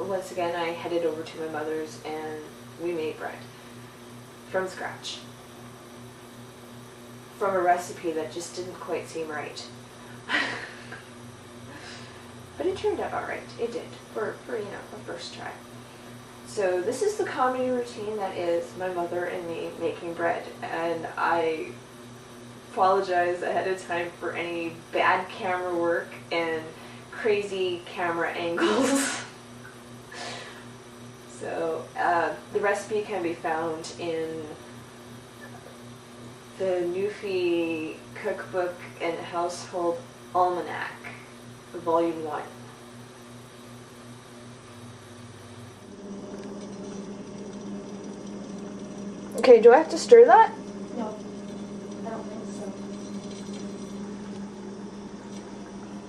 once again I headed over to my mother's and we made bread from scratch. From a recipe that just didn't quite seem right. But it turned out alright. It did. For you know, a first try. So this is the comedy routine that is my mother and me making bread. And I apologize ahead of time for any bad camera work and crazy camera angles. So the recipe can be found in the Newfie Cookbook and Household Almanac, Volume 1. Okay, do I have to stir that? No, I don't think so.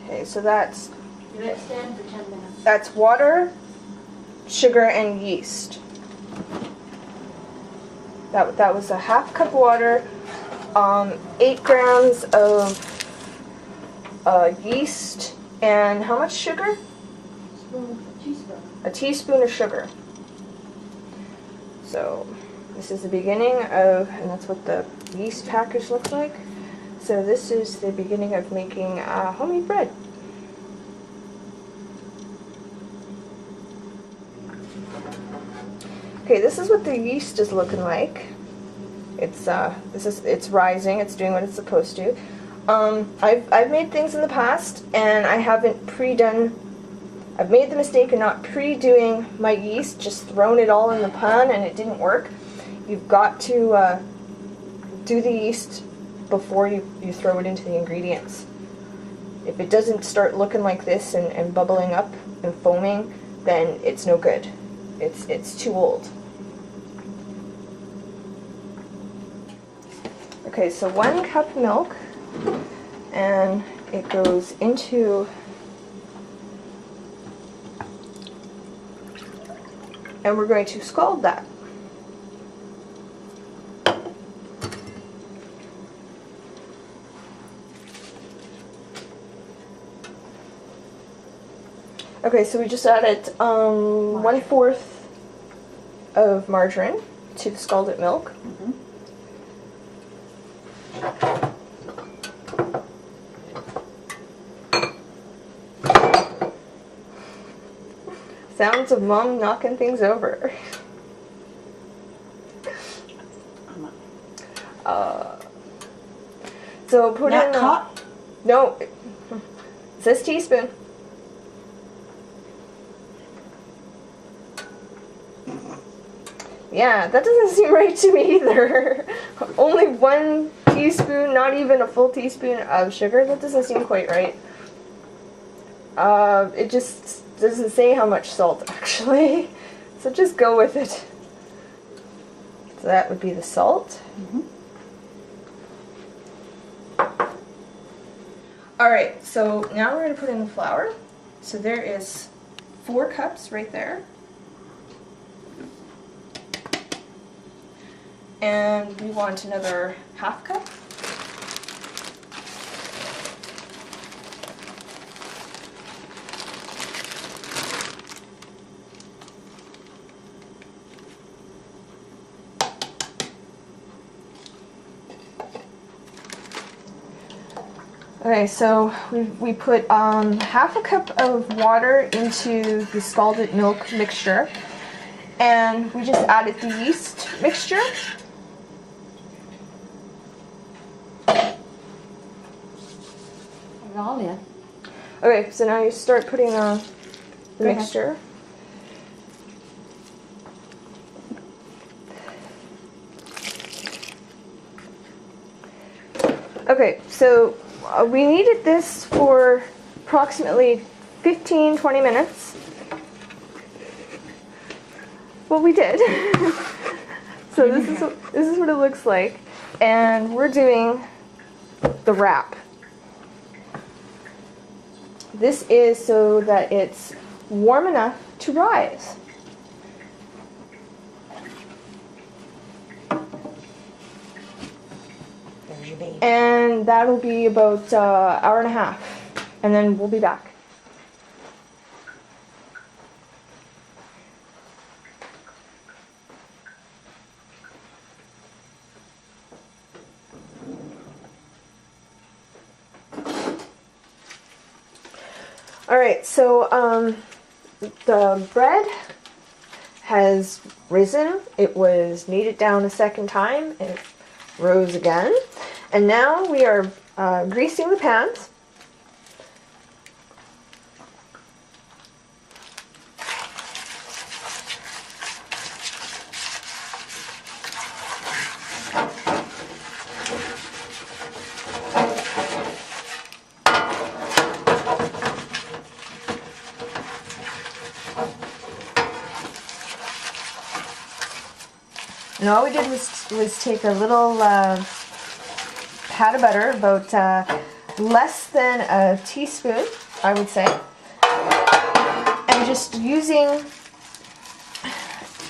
Okay, so that's... You let it stand for 10 minutes. That's water, sugar, and yeast. That was a half cup water, 8 grams of yeast, and how much sugar? A teaspoon. A teaspoon of sugar. So this is the beginning of, and that's what the yeast package looks like. So this is the beginning of making homemade bread. Okay, this is what the yeast is looking like. It's rising. It's doing what it's supposed to. I've made things in the past, and I haven't pre-done. I've made the mistake of not pre-doing my yeast, just thrown it all in the pan, and it didn't work. You've got to do the yeast before you throw it into the ingredients. If it doesn't start looking like this and bubbling up and foaming, then it's no good. It's too old. Okay, so 1 cup milk, and it goes into, and we're going to scald that. Okay, so we just added 1/4 of margarine to the scalded milk. Mm-hmm. Sounds of Mom knocking things over. So put Not in cup? No, it says teaspoon. Yeah, that doesn't seem right to me either. Only 1 teaspoon, not even a full teaspoon of sugar. That doesn't seem quite right. It just doesn't say how much salt, actually. So just go with it. So that would be the salt. Mm-hmm. Alright, so now we're going to put in the flour. So there is 4 cups right there. And we want another 1/2 cup. Okay, so we put 1/2 cup of water into the scalded milk mixture, and we just added the yeast mixture. Put it all in. Okay, so now you start putting the mixture. Okay, so we needed this for approximately 15-20 minutes. Well, we did. So this is what it looks like, and we're doing the wrap. This is so that it's warm enough to rise. There's your baby. And that'll be about an hour and a half, and then we'll be back. Alright, so the bread has risen. It was kneaded down a second time. It rose again. And now we are greasing the pans. And all we did was take a little pat of butter, about less than a teaspoon, I would say, and just using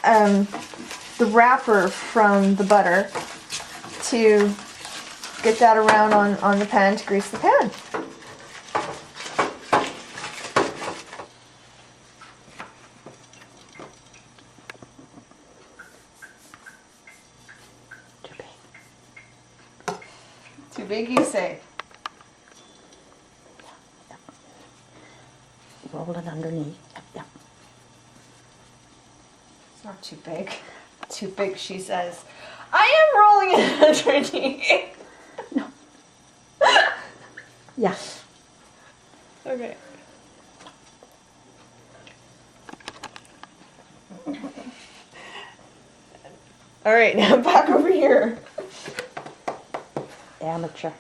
the wrapper from the butter to get that around on the pan to grease the pan. Too big, you say? Roll it underneath. Yep. It's not too big. Too big, she says. I am rolling it underneath. No. Yeah. Okay. All right, now back over here. Amateur.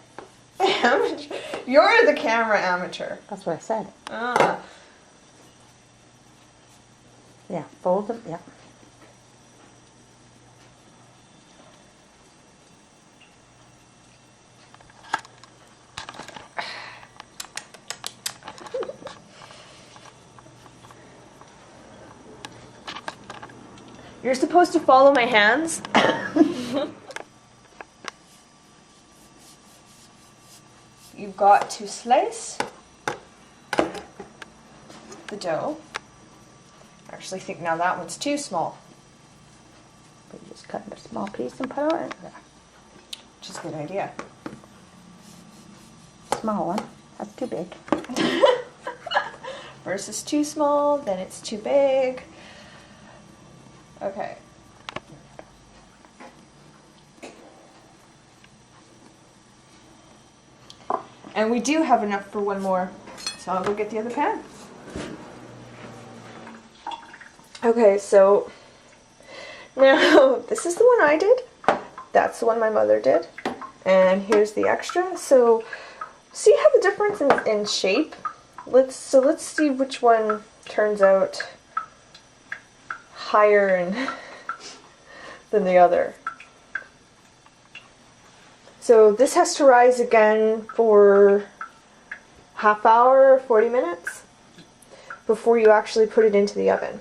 Amateur. You're the camera amateur. That's what I said. Ah. Yeah, fold them. Yeah. You're supposed to follow my hands. You've got to slice the dough. I actually think now that one's too small. But you just cut a small piece and put it in there. Which is a good idea. Small one. That's too big. First it's too small, then it's too big. Okay. And we do have enough for one more, so I'll go get the other pan. Okay, so now this is the one I did. That's the one my mother did. And here's the extra. So see how the difference in shape? Let's see which one turns out higher than the other. So this has to rise again for half hour, 40 minutes before you actually put it into the oven.